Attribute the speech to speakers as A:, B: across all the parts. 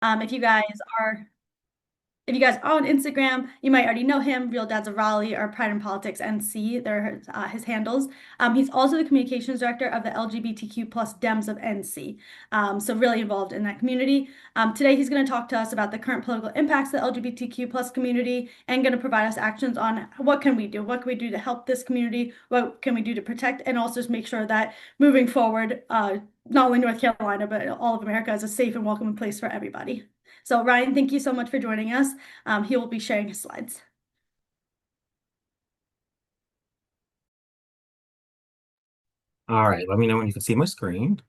A: If you guys are if you guys are on Instagram, you might already know him, Real Dads of Raleigh or Pride in Politics NC. They're his handles. He's also the communications director of the LGBTQ plus Dems of NC. So really involved in that community. Today he's going to talk to us about the current political impacts of the LGBTQ plus community and going to provide us actions on what can we do? What can we do to help this community? What can we do to protect and also just make sure that moving forward, not only North Carolina, but all of America is a safe and welcoming place for everybody. So Ryan, thank you so much for joining us. He will be sharing his slides.
B: All right, let me know when you can see my screen.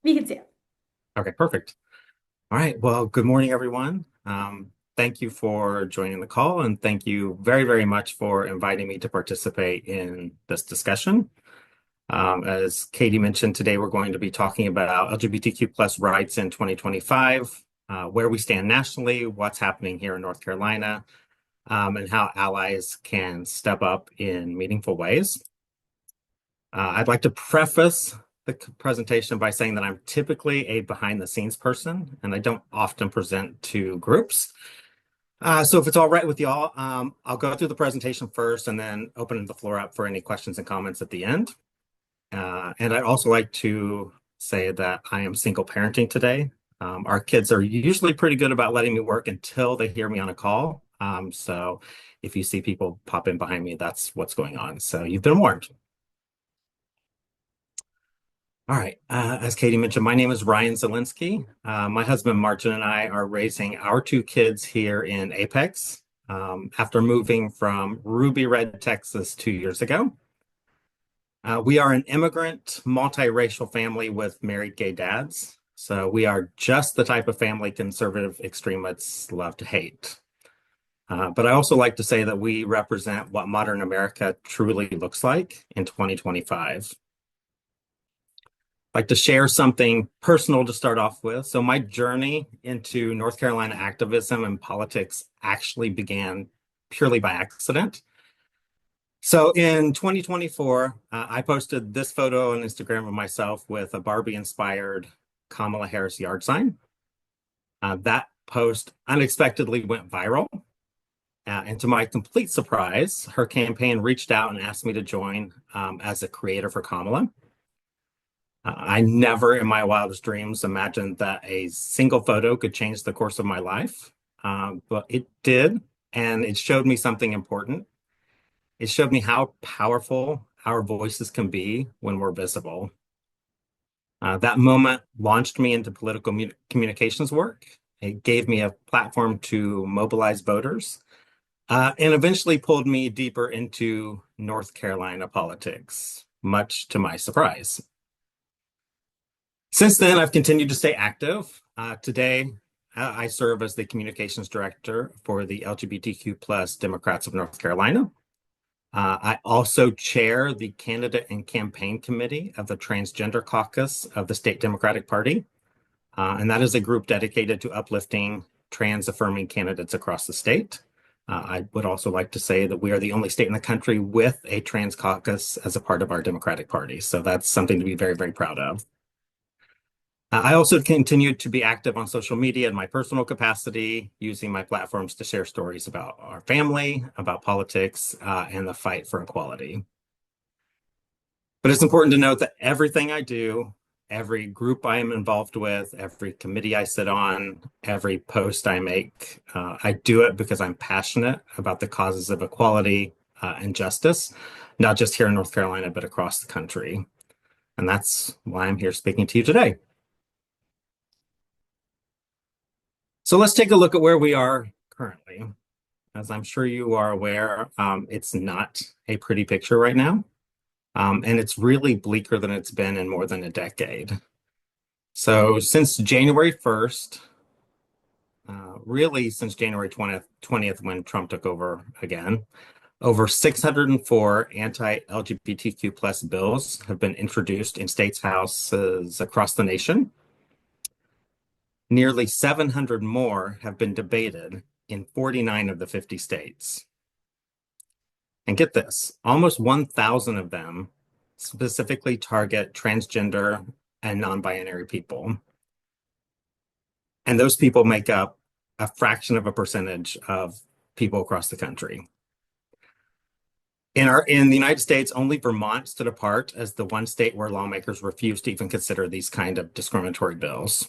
A: We can see it.
B: Okay, perfect. All right, well, good morning, everyone. Thank you for joining the call, and thank you very, very much for inviting me to participate in this discussion. As Katie mentioned, today we're going to be talking about LGBTQ plus rights in 2025, where we stand nationally, what's happening here in North Carolina, and how allies can step up in meaningful ways. I'd like to preface the presentation by saying that I'm typically a behind the scenes person and I don't often present to groups. So if it's all right with y'all, I'll go through the presentation first and then open the floor up for any questions and comments at the end. And I'd also like to say that I am single parenting today. Our kids are usually pretty good about letting me work until they hear me on a call. So if you see people pop in behind me, that's what's going on. So you've been warned. All right. As Katie mentioned, my name is Ryan Zielinski. My husband Martin and I are raising our two kids here in Apex after moving from Ruby Red, Texas 2 years ago. We are an immigrant, multiracial family with married gay dads. So we are just the type of family conservative extremists love to hate. But I also like to say that we represent what modern America truly looks like in 2025. Like to share something personal to start off with. So my journey into North Carolina activism and politics actually began purely by accident. So in 2024, I posted this photo on Instagram of myself with a Barbie-inspired Kamala Harris yard sign. That post unexpectedly went viral. And to my complete surprise, her campaign reached out and asked me to join as a creator for Kamala. I never in my wildest dreams imagined that a single photo could change the course of my life, but it did, and it showed me something important. It showed me how powerful our voices can be when we're visible. That moment launched me into political communications work. It gave me a platform to mobilize voters, and eventually pulled me deeper into North Carolina politics, much to my surprise. Since then, I've continued to stay active. Today, I serve as the communications director for the LGBTQ plus Democrats of North Carolina. I also chair the candidate and campaign committee of the Transgender Caucus of the State Democratic Party. And that is a group dedicated to uplifting trans affirming candidates across the state. I would also like to say that we are the only state in the country with a trans caucus as a part of our Democratic Party. So that's something to be very, very proud of. I also continue to be active on social media in my personal capacity, using my platforms to share stories about our family, about politics, and the fight for equality. But it's important to note that everything I do, every group I am involved with, every committee I sit on, every post I make, I do it because I'm passionate about the causes of equality and justice, not just here in North Carolina, but across the country. And that's why I'm here speaking to you today. So let's take a look at where we are currently. As I'm sure you are aware, it's not a pretty picture right now. And it's really bleaker than it's been in more than a decade. So since January 1st, really since January 20th, when Trump took over again, over 604 anti-LGBTQ plus bills have been introduced in states' houses across the nation. Nearly 700 more have been debated in 49 of the 50 states. And get this, almost 1,000 of them specifically target transgender and non-binary people. And those people make up a fraction of a percentage of people across the country. In the United States, only Vermont stood apart as the one state where lawmakers refused to even consider these kind of discriminatory bills.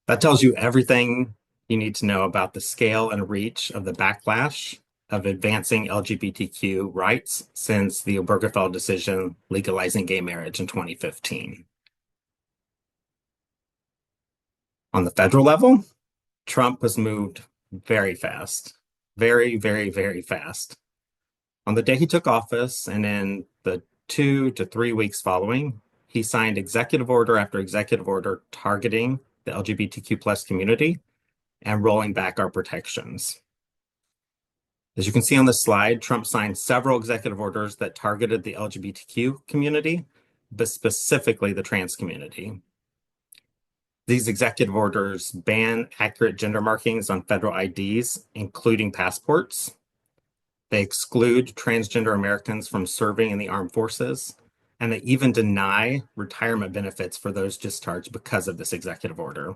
B: That tells you everything you need to know about the scale and reach of the backlash of advancing LGBTQ rights since the Obergefell decision legalizing gay marriage in 2015. On the federal level, Trump has moved very fast, very, very, very fast. On the day he took office and in the 2 to 3 weeks following, he signed executive order after executive order targeting the LGBTQ plus community and rolling back our protections. As you can see on this slide, Trump signed several executive orders that targeted the LGBTQ community, but specifically the trans community. These executive orders ban accurate gender markings on federal IDs, including passports. They exclude transgender Americans from serving in the armed forces, and they even deny retirement benefits for those discharged because of this executive order.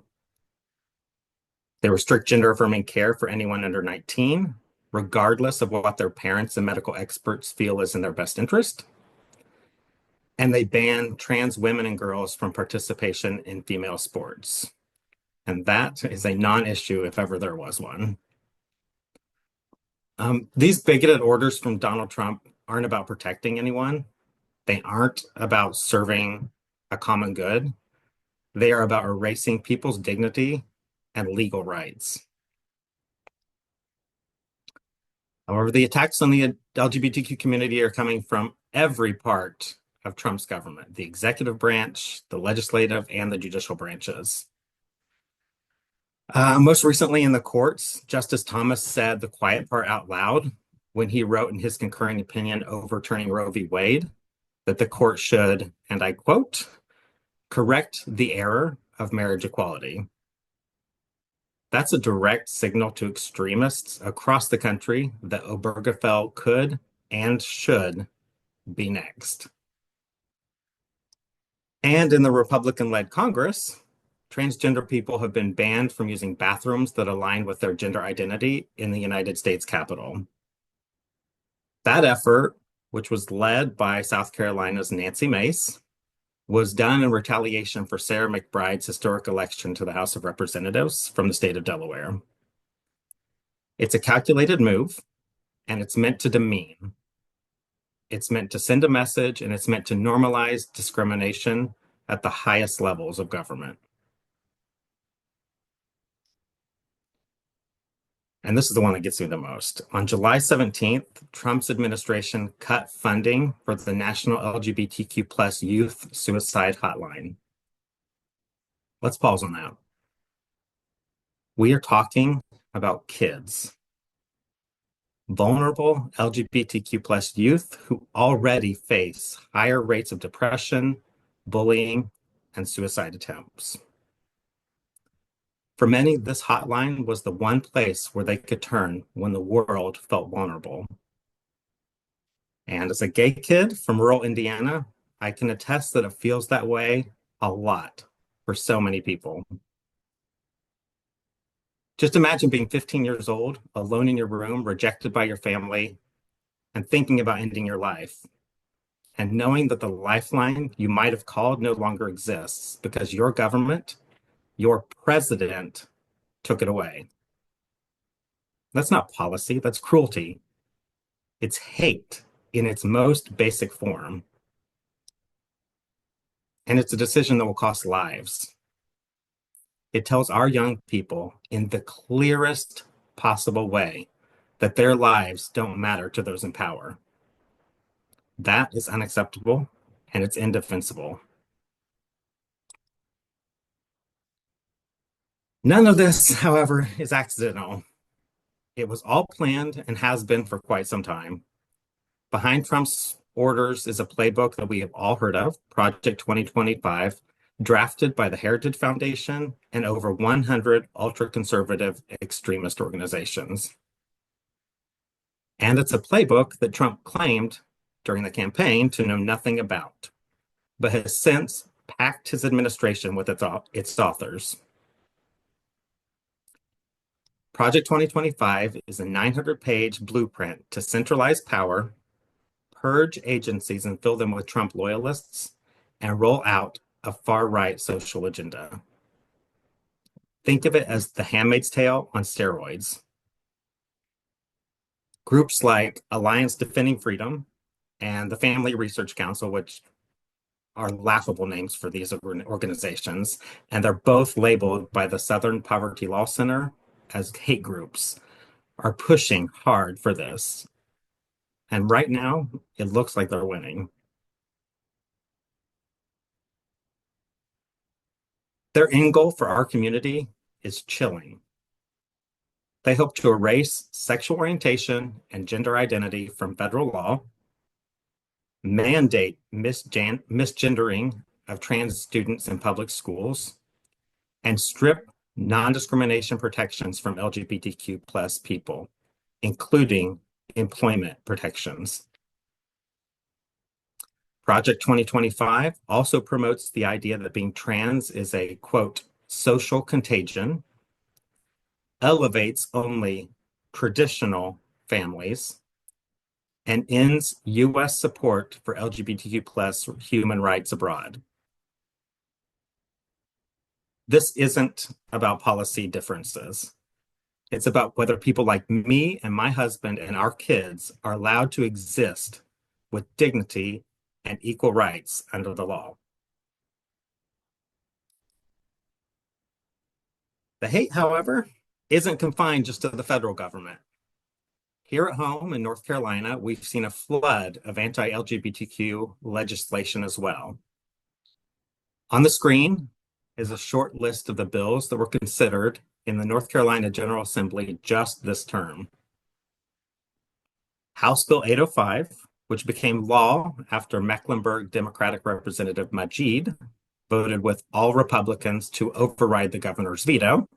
B: They restrict gender-affirming care for anyone under 19, regardless of what their parents and medical experts feel is in their best interest. And they ban trans women and girls from participation in female sports. And that is a non-issue if ever there was one. These bigoted orders from Donald Trump aren't about protecting anyone. They aren't about serving a common good. They are about erasing people's dignity and legal rights. However, the attacks on the LGBTQ community are coming from every part of Trump's government, the executive branch, the legislative, and the judicial branches. Most recently in the courts, Justice Thomas said the quiet part out loud when he wrote in his concurring opinion overturning Roe v. Wade that the court should, and I quote, correct the error of marriage equality. That's a direct signal to extremists across the country that Obergefell could and should be next. And in the Republican-led Congress, transgender people have been banned from using bathrooms that align with their gender identity in the United States Capitol. That effort, which was led by South Carolina's Nancy Mace, was done in retaliation for Sarah McBride's historic election to the House of Representatives from the state of Delaware. It's a calculated move, and it's meant to demean. It's meant to send a message, and it's meant to normalize discrimination at the highest levels of government. And this is the one that gets me the most. On July 17th, Trump's administration cut funding for the National LGBTQ plus Youth Suicide Hotline. Let's pause on that. We are talking about kids, vulnerable LGBTQ plus youth who already face higher rates of depression, bullying, and suicide attempts. For many, this hotline was the one place where they could turn when the world felt vulnerable. And as a gay kid from rural Indiana, I can attest that it feels that way a lot for so many people. Just imagine being 15 years old, alone in your room, rejected by your family, and thinking about ending your life. And knowing that the lifeline you might have called no longer exists because your government, your president, took it away. That's not policy, that's cruelty. It's hate in its most basic form. And it's a decision that will cost lives. It tells our young people in the clearest possible way that their lives don't matter to those in power. That is unacceptable and it's indefensible. None of this, however, is accidental. It was all planned and has been for quite some time. Behind Trump's orders is a playbook that we have all heard of, Project 2025, drafted by the Heritage Foundation and over 100 ultra-conservative extremist organizations. And it's a playbook that Trump claimed during the campaign to know nothing about, but has since packed his administration with its authors. Project 2025 is a 900-page blueprint to centralize power, purge agencies and fill them with Trump loyalists, and roll out a far-right social agenda. Think of it as the Handmaid's Tale on steroids. Groups like Alliance Defending Freedom and the Family Research Council, which are laughable names for these organizations, and they're both labeled by the Southern Poverty Law Center as hate groups, are pushing hard for this. And right now, it looks like they're winning. Their end goal for our community is chilling. They hope to erase sexual orientation and gender identity from federal law, mandate misgendering of trans students in public schools, and strip non-discrimination protections from LGBTQ plus people, including employment protections. Project 2025 also promotes the idea that being trans is a, quote, social contagion, elevates only traditional families, and ends U.S. support for LGBTQ plus human rights abroad. This isn't about policy differences. It's about whether people like me and my husband and our kids are allowed to exist with dignity and equal rights under the law. The hate, however, isn't confined just to the federal government. Here at home in North Carolina, we've seen a flood of anti-LGBTQ legislation as well. On the screen is a short list of the bills that were considered in the North Carolina General Assembly just this term. House Bill 805, which became law after Mecklenburg Democratic Representative Majid voted with all Republicans to override the governor's veto,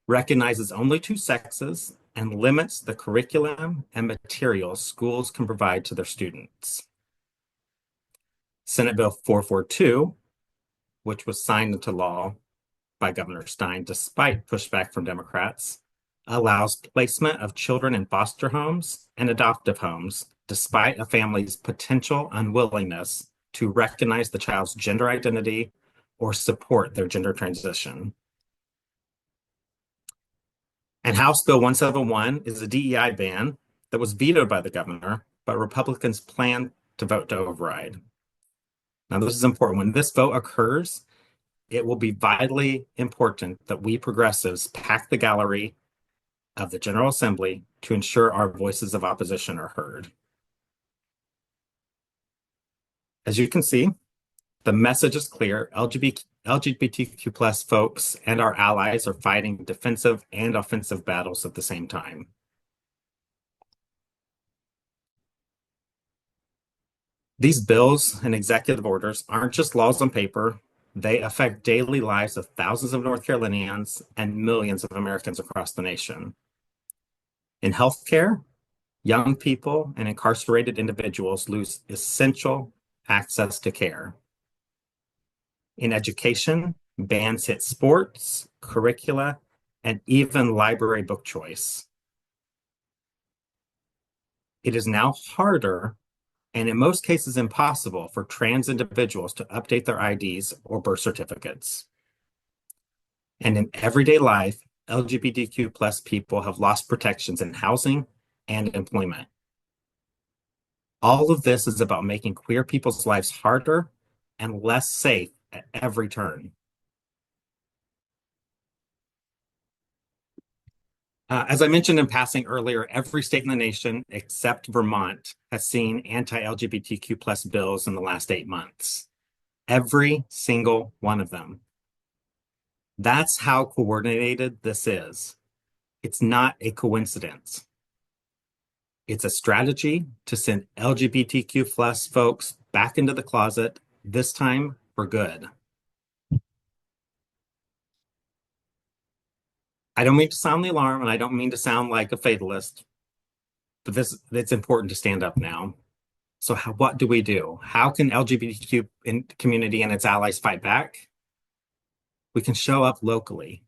B: recognizes only two sexes and limits the curriculum and materials schools can provide to their students. Senate Bill 442, which was signed into law by Governor Stein despite pushback from Democrats, allows placement of children in foster homes and adoptive homes despite a family's potential unwillingness to recognize the child's gender identity or support their gender transition. And House Bill 171 is a DEI ban that was vetoed by the governor, but Republicans plan to vote to override. Now, this is important. When this vote occurs, it will be vitally important that we progressives pack the gallery of the General Assembly to ensure our voices of opposition are heard. As you can see, the message is clear. LGBTQ plus folks and our allies are fighting defensive and offensive battles at the same time. These bills and executive orders aren't just laws on paper. They affect daily lives of thousands of North Carolinians and millions of Americans across the nation. In healthcare, young people and incarcerated individuals lose essential access to care. In education, bans hit sports, curricula, and even library book choice. It is now harder, and in most cases impossible, for trans individuals to update their IDs or birth certificates. And in everyday life, LGBTQ plus people have lost protections in housing and employment. All of this is about making queer people's lives harder and less safe at every turn. As I mentioned in passing earlier, every state in the nation except Vermont has seen anti-LGBTQ plus bills in the last 8 months. Every single one of them. That's how coordinated this is. It's not a coincidence. It's a strategy to send LGBTQ plus folks back into the closet, this time for good. I don't mean to sound the alarm, and I don't mean to sound like a fatalist, but it's important to stand up now. So what do we do? How can LGBTQ community and its allies fight back? We can show up locally.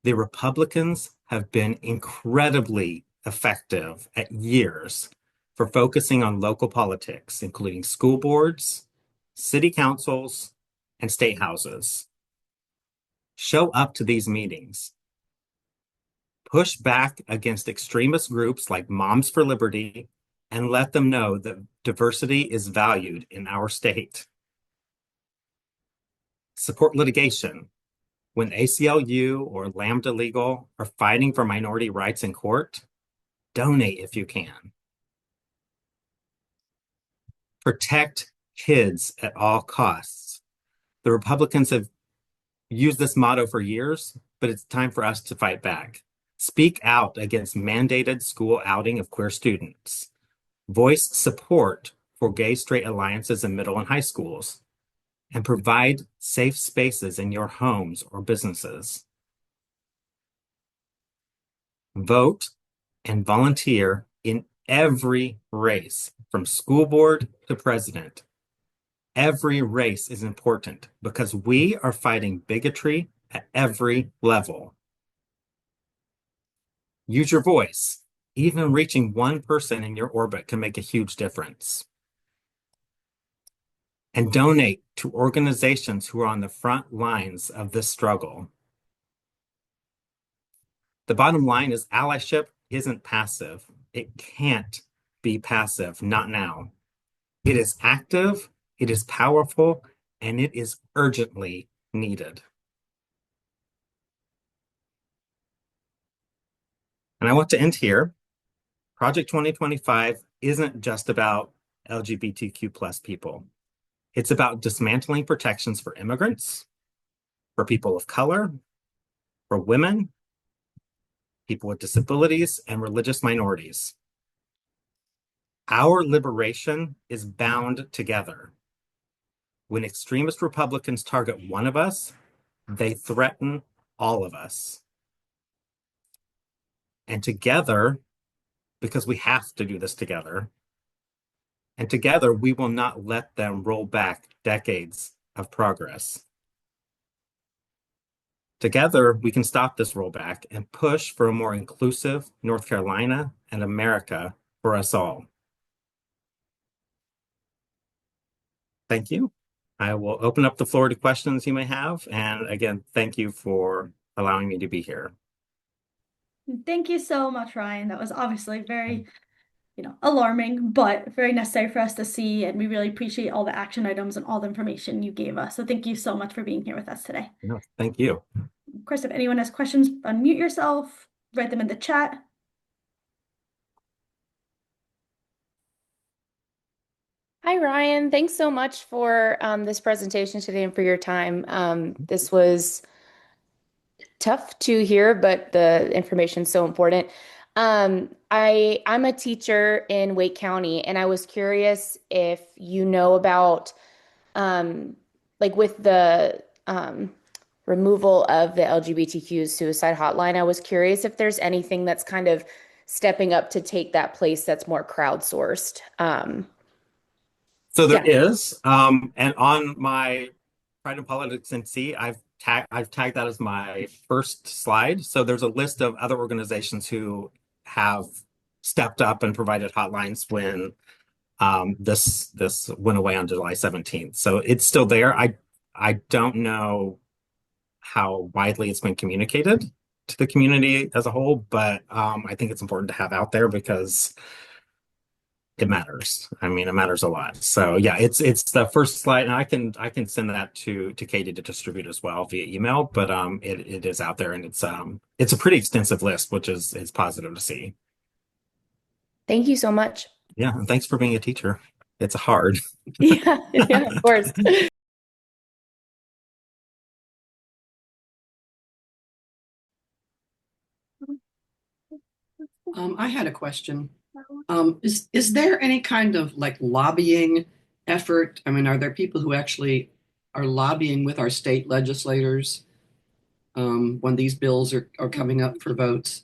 B: The Republicans have been incredibly effective at years for focusing on local politics, including school boards, city councils, and state houses. Show up to these meetings. Push back against extremist groups like Moms for Liberty and let them know that diversity is valued in our state. Support litigation. When ACLU or Lambda Legal are fighting for minority rights in court, donate if you can. Protect kids at all costs. The Republicans have used this motto for years, but it's time for us to fight back. Speak out against mandated school outing of queer students. Voice support for gay-straight alliances in middle and high schools. And provide safe spaces in your homes or businesses. Vote and volunteer in every race, from school board to president. Every race is important because we are fighting bigotry at every level. Use your voice. Even reaching one person in your orbit can make a huge difference. And donate to organizations who are on the front lines of this struggle. The bottom line is allyship isn't passive. It can't be passive, not now. It is active, it is powerful, and it is urgently needed. And I want to end here. Project 2025 isn't just about LGBTQ plus people. It's about dismantling protections for immigrants, for people of color, for women, people with disabilities, and religious minorities. Our liberation is bound together. When extremist Republicans target one of us, they threaten all of us. And together, because we have to do this together, and together we will not let them roll back decades of progress. Together, we can stop this rollback and push for a more inclusive North Carolina and America for us all. Thank you. I will open up the floor to questions you may have. And again, thank you for allowing me to be here.
A: Thank you so much, Ryan. That was obviously very, alarming, but very necessary for us to see. And we really appreciate all the action items and all the information you gave us. So thank you so much for being here with us today.
B: No, thank you.
A: Of course, if anyone has questions, unmute yourself, write them in the chat.
C: Hi, Ryan. Thanks so much for this presentation today and for your time. This was tough to hear, but the information is so important. I'm a teacher in Wake County, and I was curious if you know about like with the removal of the LGBTQ suicide hotline. I was curious if there's anything that's kind of stepping up to take that place that's more crowdsourced.
B: So there is, and on my Pride in Politics NC, I've tagged that as my first slide. So there's a list of other organizations who have stepped up and provided hotlines when this went away on July 17th. So it's still there. I don't know how widely it's been communicated to the community as a whole, but I think it's important to have out there because it matters. I mean, it matters a lot. So yeah, it's the first slide, and I can send that to Katie to distribute as well via email. But it is out there, and it's a pretty extensive list, which is positive to see.
C: Thank you so much.
B: Yeah, and thanks for being a teacher. It's hard.
C: Yeah, of course.
D: I had a question. Is there any kind of like lobbying effort? I mean, are there people who actually are lobbying with our state legislators when these bills are coming up for votes?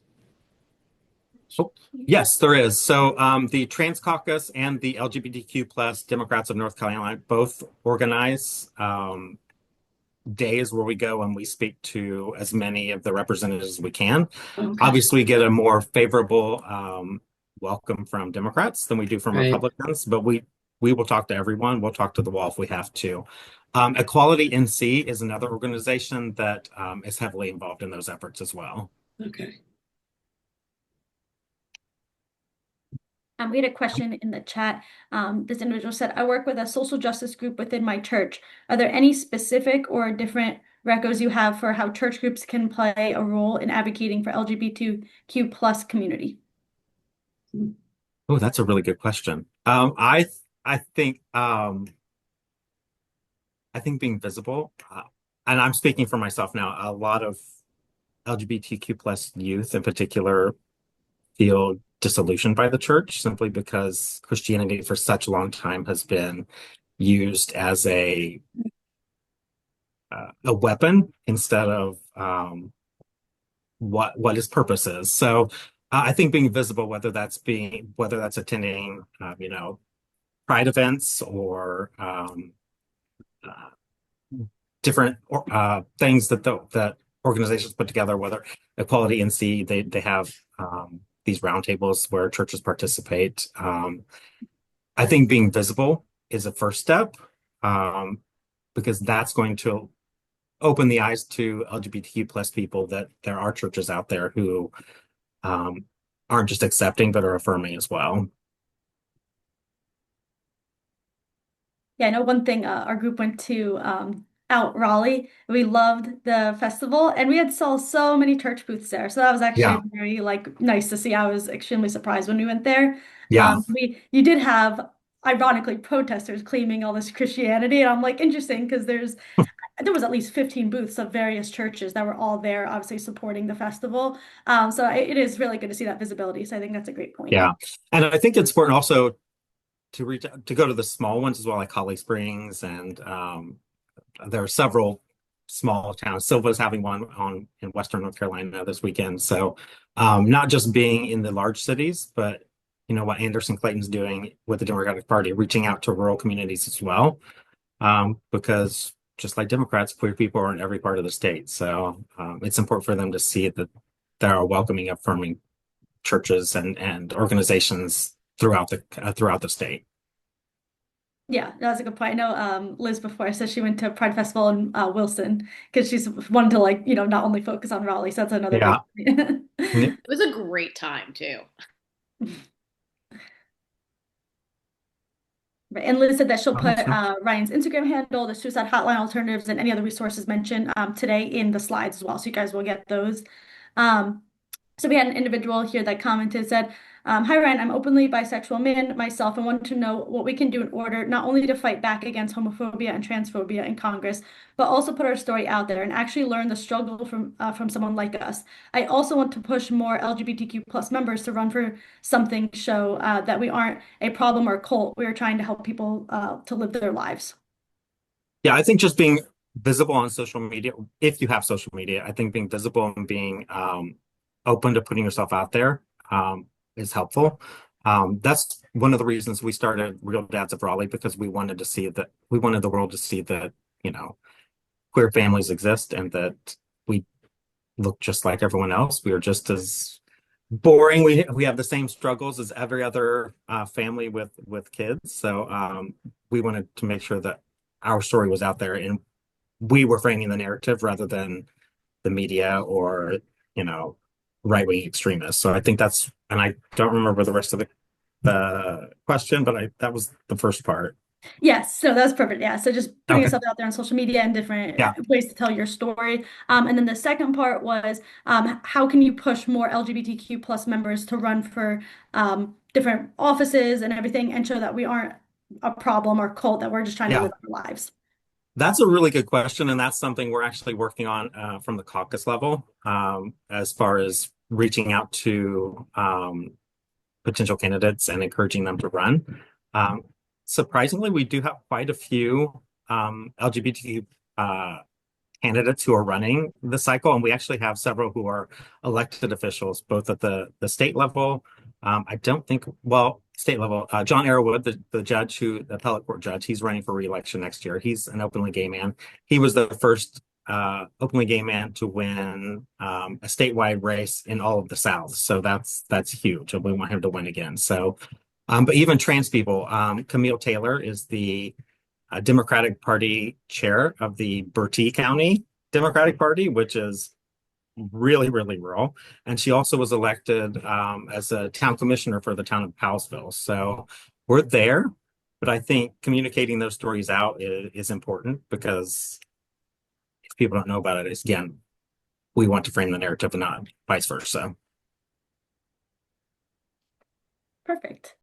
B: Oh, yes, there is. So the Trans Caucus and the LGBTQ plus Democrats of North Carolina both organize days where we go and we speak to as many of the representatives as we can.
D: Okay.
B: Obviously, we get a more favorable welcome from Democrats than we do from
D: Right.
B: Republicans, but we will talk to everyone. We'll talk to the wall if we have to. Equality NC is another organization that is heavily involved in those efforts as well.
D: Okay.
A: We had a question in the chat. This individual said, I work with a social justice group within my church. Are there any specific or different recos you have for how church groups can play a role in advocating for LGBTQ plus community?
B: Oh, that's a really good question. I think I think being visible, and I'm speaking for myself now, a lot of LGBTQ plus youth in particular feel disillusioned by the church simply because Christianity for such a long time has been used as a weapon instead of what its purpose is. So I think being visible, whether that's attending pride events or uh, different things that organizations put together, whether Equality NC, they have these roundtables where churches participate. I think being visible is a first step because that's going to open the eyes to LGBTQ plus people that there are churches out there who aren't just accepting but are affirming as well.
A: Yeah, I know one thing, our group went to out Raleigh. We loved the festival and we had saw so many church booths there. So that was actually
B: Yeah,
A: very nice to see. I was extremely surprised when we went there.
B: yeah,
A: You did have ironically protesters claiming all this Christianity, and I'm like interesting because there was at least 15 booths of various churches that were all there, obviously supporting the festival. So it is really good to see that visibility. So I think that's a great point.
B: yeah. And I think it's important also to go to the small ones as well, like Holly Springs, and there are several small towns. Silva's having one on in Western North Carolina this weekend. So not just being in the large cities, but what Anderson Clayton's doing with the Democratic Party, reaching out to rural communities as well. Because just like Democrats, queer people are in every part of the state. So it's important for them to see that there are welcoming, affirming churches and organizations throughout the state.
A: Yeah, that's a good point. I know Liz before said she went to Pride Festival in Wilson because she's wanted to not only focus on Raleigh. So that's another
B: Yeah.
A: great point.
B: Yeah.
E: It was a great time too.
A: Right. And Liz said that she'll put
B: Awesome.
A: Ryan's Instagram handle, the suicide hotline alternatives, and any other resources mentioned today in the slides as well. So you guys will get those. Um, So we had an individual here that commented, said, Hi Ryan, I'm openly bisexual man myself and want to know what we can do in order not only to fight back against homophobia and transphobia in Congress, but also put our story out there and actually learn the struggle from someone like us. I also want to push more LGBTQ plus members to run for something, show that we aren't a problem or a cult. We are trying to help people to live their lives.
B: Yeah, I think just being visible on social media, if you have social media, I think being visible and being open to putting yourself out there is helpful. That's one of the reasons we started Real Dads of Raleigh, because we wanted the world to see that, queer families exist and that we look just like everyone else. We are just as boring. We have the same struggles as every other family with kids. So we wanted to make sure that our story was out there and we were framing the narrative rather than the media or right-wing extremists. So I think and I don't remember the rest of the question, but that was the first part.
A: Yes, so that's perfect. Yeah, so just putting
B: Okay.
A: yourself out there on social media and different
B: Yeah.
A: ways to tell your story. And then the second part was how can you push more LGBTQ plus members to run for different offices and everything and show that we aren't a problem or cult, that we're just trying to
B: Yeah.
A: live our lives.
B: That's a really good question, and that's something we're actually working on from the caucus level as far as reaching out to potential candidates and encouraging them to run. Surprisingly, we do have quite a few LGBTQ candidates who are running the cycle, and we actually have several who are elected officials, both at the state level. I don't think, well, state level. John Arrowood, the judge, the appellate court judge, he's running for re-election next year. He's an openly gay man. He was the first openly gay man to win a statewide race in all of the South. So that's huge, and we want him to win again. So, but even trans people, Camille Taylor is the Democratic Party chair of the Bertie County Democratic Party, which is really, really rural. And she also was elected as a town commissioner for the town of Powellsville. So we're there, but I think communicating those stories out is important, because if people don't know about it, it's, again, we want to frame the narrative and not vice versa.
A: Perfect.